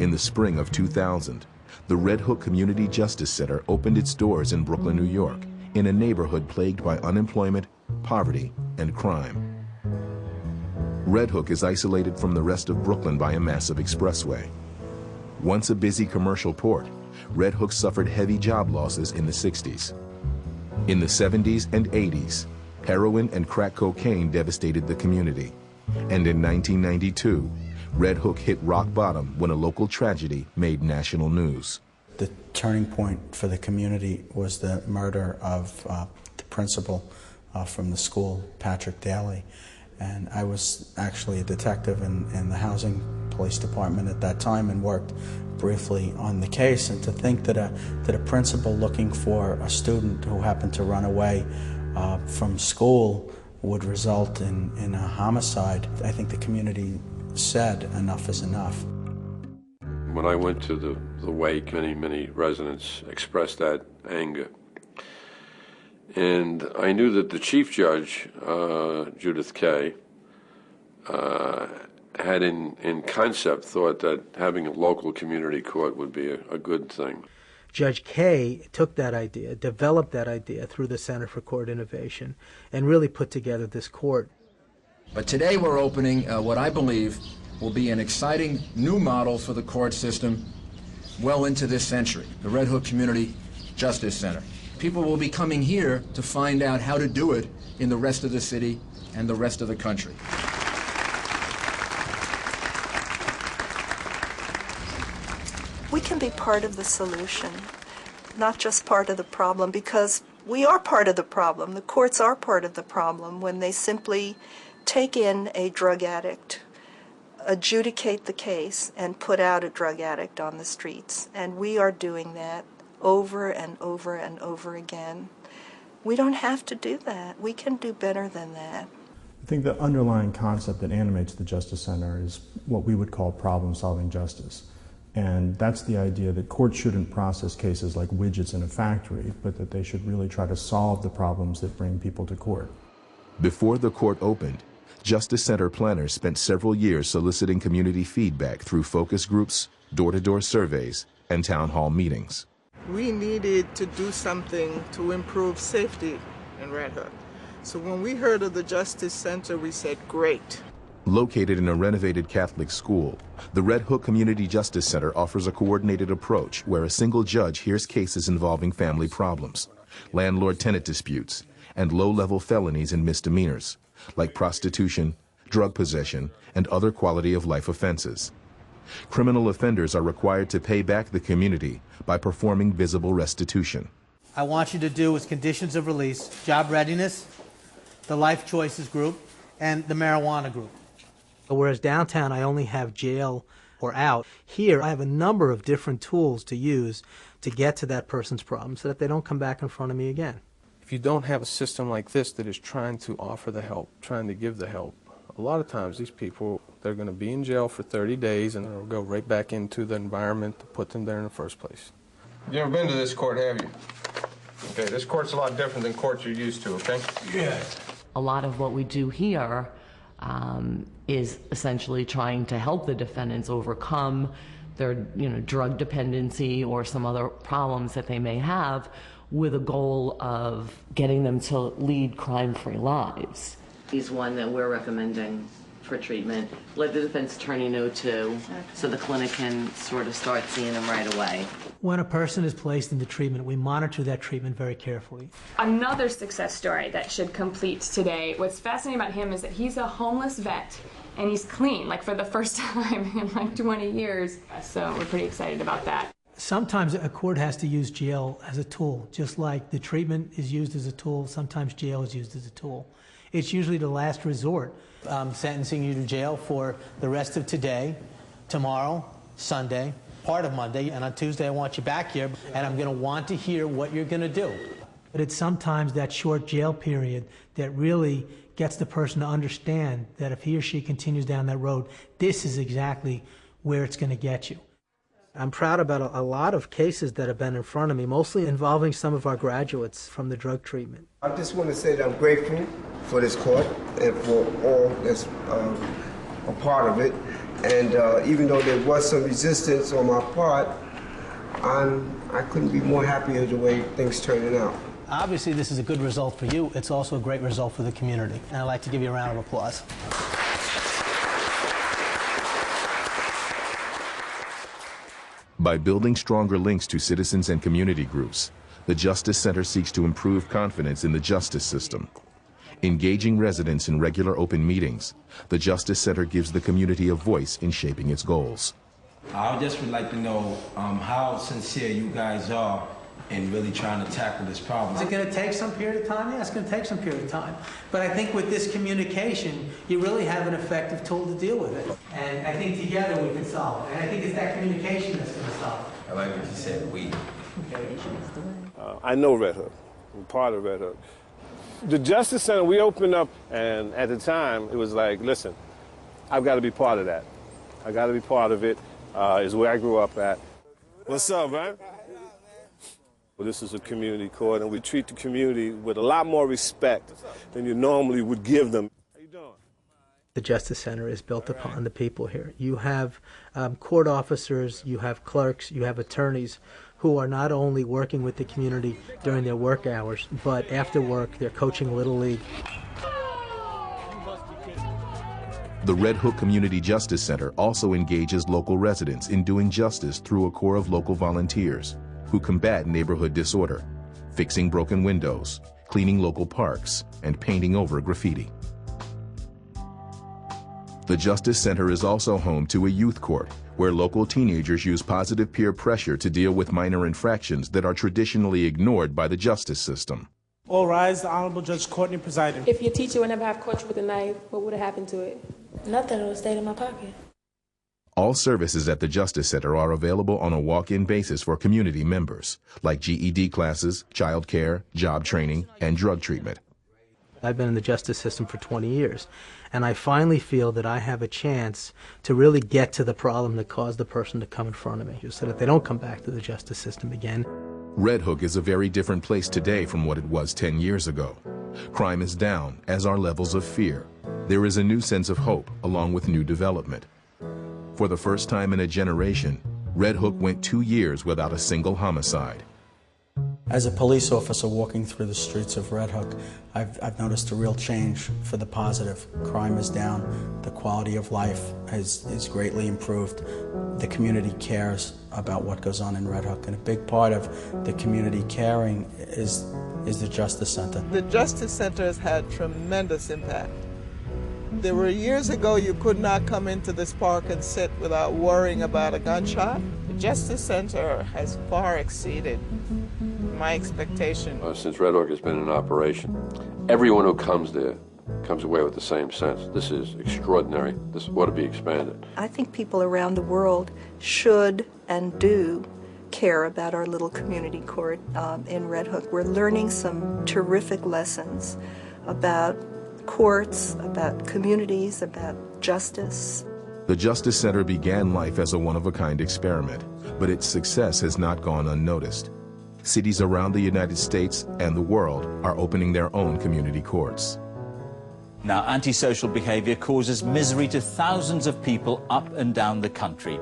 In the spring of 2000, the Red Hook Community Justice Center opened its doors in Brooklyn, New York, in a neighborhood plagued by unemployment, poverty, and crime. Red Hook is isolated from the rest of Brooklyn by a massive expressway. Once a busy commercial port, Red Hook suffered heavy job losses in the 60s. In the 70s and 80s, heroin and crack cocaine devastated the community. And in 1992, Red Hook hit rock bottom when a local tragedy made national news. The turning point for the community was the murder of the principal from the school, Patrick Daly. And I was actually a detective in the housing police department at that time and worked briefly on the case. And to think that a principal looking for a student who happened to run away from school would result in a homicide, I think the community said enough is enough. When I went to the wake, many residents expressed that anger. And I knew that the chief judge, Judith Kay, had in concept thought that having a local community court would be a good thing. Judge Kay took that idea, developed that idea through the Center for Court Innovation, and really put together this court. But today we're opening what I believe will be an exciting new model for the court system well into this century, the Red Hook Community Justice Center. People will be coming here to find out how to do it in the rest of the city and the rest of the country. We can be part of the solution, not just part of the problem, because we are part of the problem. The courts are part of the problem when they simply take in a drug addict, adjudicate the case, and put out a drug addict on the streets. And we are doing that over and over and over again. We don't have to do that. We can do better than that. I think the underlying concept that animates the Justice Center is what we would call problem-solving justice. And that's the idea that courts shouldn't process cases like widgets in a factory, but that they should really try to solve the problems that bring people to court. Before the court opened, Justice Center planners spent several years soliciting community feedback through focus groups, door-to-door surveys, and town hall meetings. We needed to do something to improve safety in Red Hook. So when we heard of the Justice Center, we said, great. Located in a renovated Catholic school, the Red Hook Community Justice Center offers a coordinated approach where a single judge hears cases involving family problems, landlord-tenant disputes, and low-level felonies and misdemeanors, like prostitution, drug possession, and other quality-of-life offenses. Criminal offenders are required to pay back the community by performing visible restitution. I want you to do is conditions of release, job readiness, the life choices group, and the marijuana group. Whereas downtown I only have jail or out, here I have a number of different tools to use to get to that person's problem so that they don't come back in front of me again. If you don't have a system like this that is trying to offer the help, trying to give the help, a lot of times these people, they're going to be in jail for 30 days and they'll go right back into the environment that put them there in the first place. You ever been to this court, have you? Okay, this court's a lot different than courts you're used to, okay? Yeah. A lot of what we do here is essentially trying to help the defendants overcome their, drug dependency or some other problems that they may have, with a goal of getting them to lead crime-free lives. He's one that we're recommending for treatment. Let the defense attorney know too, so the clinic can sort of start seeing them right away. When a person is placed into treatment, we monitor that treatment very carefully. Another success story that should complete today. What's fascinating about him is that he's a homeless vet and he's clean, like for the first time in like 20 years. So we're pretty excited about that. Sometimes a court has to use jail as a tool, just like the treatment is used as a tool, sometimes jail is used as a tool. It's usually the last resort. I'm sentencing you to jail for the rest of today, tomorrow, Sunday, part of Monday, and on Tuesday I want you back here, and I'm going to want to hear what you're going to do. But it's sometimes that short jail period that really gets the person to understand that if he or she continues down that road, this is exactly where it's going to get you. I'm proud about a lot of cases that have been in front of me, mostly involving some of our graduates from the drug treatment. I just want to say that I'm grateful for this court and for all that's a part of it. And even though there was some resistance on my part, I couldn't be more happier the way things turning out. Obviously, this is a good result for you. It's also a great result for the community. And I'd like to give you a round of applause. By building stronger links to citizens and community groups, the Justice Center seeks to improve confidence in the justice system. Engaging residents in regular open meetings, the Justice Center gives the community a voice in shaping its goals. I just would like to know how sincere you guys are in really trying to tackle this problem. Is it going to take some period of time? Yeah, it's going to take some period of time. But I think with this communication, you really have an effective tool to deal with it. And I think together we can solve it. And I think it's that communication that's going to solve it. I like what you said, we. I know Red Hook. I'm part of Red Hook. The Justice Center, we opened up, and at the time, it was like, listen, I've got to be part of that. I got to be part of it. Is where I grew up at. What's up, man? Well, this is a community court, and we treat the community with a lot more respect than you normally would give them. How you doing? The Justice Center is built upon the people here. You have court officers, you have clerks, you have attorneys who are not only working with the community during their work hours, but after work they're coaching Little League. The Red Hook Community Justice Center also engages local residents in doing justice through a corps of local volunteers who combat neighborhood disorder, fixing broken windows, cleaning local parks, and painting over graffiti. The Justice Center is also home to a youth court where local teenagers use positive peer pressure to deal with minor infractions that are traditionally ignored by the justice system. All rise, the Honorable Judge Courtney presiding. If your teacher would never have caught you with a knife, what would have happened to it? Nothing, it would have stayed in my pocket. All services at the Justice Center are available on a walk-in basis for community members, like GED classes, child care, job training, and drug treatment. I've been in the justice system for 20 years, and I finally feel that I have a chance to really get to the problem that caused the person to come in front of me, so that they don't come back to the justice system again. Red Hook is a very different place today from what it was 10 years ago. Crime is down, as are levels of fear. There is a new sense of hope, along with new development. For the first time in a generation, Red Hook went 2 years without a single homicide. As a police officer walking through the streets of Red Hook, I've noticed a real change for the positive. Crime is down, the quality of life is greatly improved. The community cares about what goes on in Red Hook, and a big part of the community caring is the Justice Center. The Justice Center has had tremendous impact. There were years ago you could not come into this park and sit without worrying about a gunshot. The Justice Center has far exceeded my expectation. Since Red Hook has been in operation, everyone who comes there comes away with the same sense. This is extraordinary. This ought to be expanded. I think people around the world should and do care about our little community court in Red Hook. We're learning some terrific lessons about courts, about communities, about justice. The Justice Center began life as a one-of-a-kind experiment, but its success has not gone unnoticed. Cities around the United States and the world are opening their own community courts. Now, antisocial behavior causes misery to thousands of people up and down the country.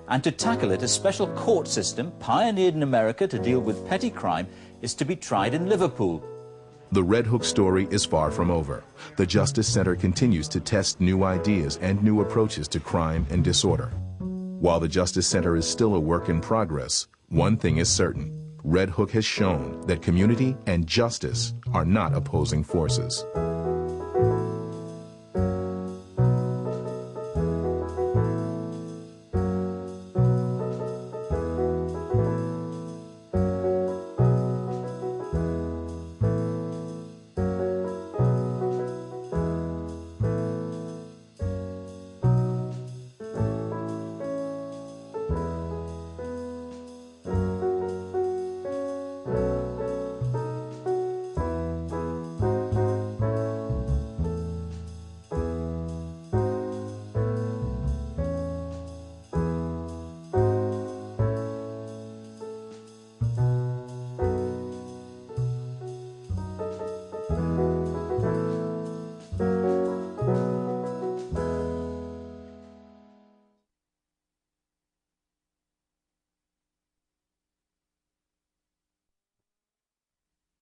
And to tackle it, a special court system, pioneered in America to deal with petty crime, is to be tried in Liverpool. The Red Hook story is far from over. The Justice Center continues to test new ideas and new approaches to crime and disorder. While the Justice Center is still a work in progress, one thing is certain. Red Hook has shown that community and justice are not opposing forces.